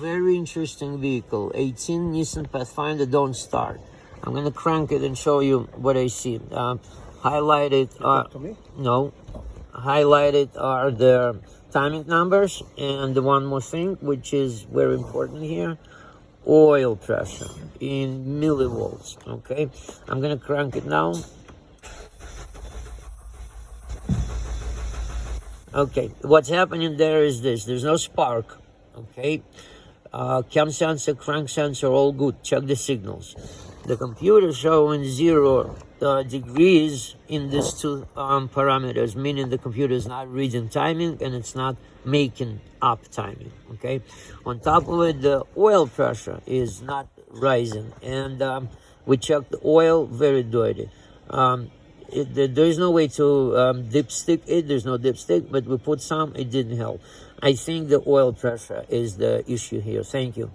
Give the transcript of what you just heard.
very interesting vehicle. 18 Nissan Pathfinder, don't start. I'm gonna crank it and show you what I see. Highlighted highlighted are the timing numbers, and the one more thing which is very important here, oil pressure in millivolts. Okay, I'm gonna crank it now. Okay, what's happening there is this: there's no spark. Okay, cam sensor, crank sensor, all good. Check the signals. The computer showing 0 degrees in these two parameters, meaning the computer is not reading timing and it's not making up timing. Okay, on top of it, the oil pressure is not rising, and we checked the oil, very dirty. There is no way to dipstick it. There's no dipstick, but we put some, it didn't help. I think the oil pressure is the issue here. Thank you.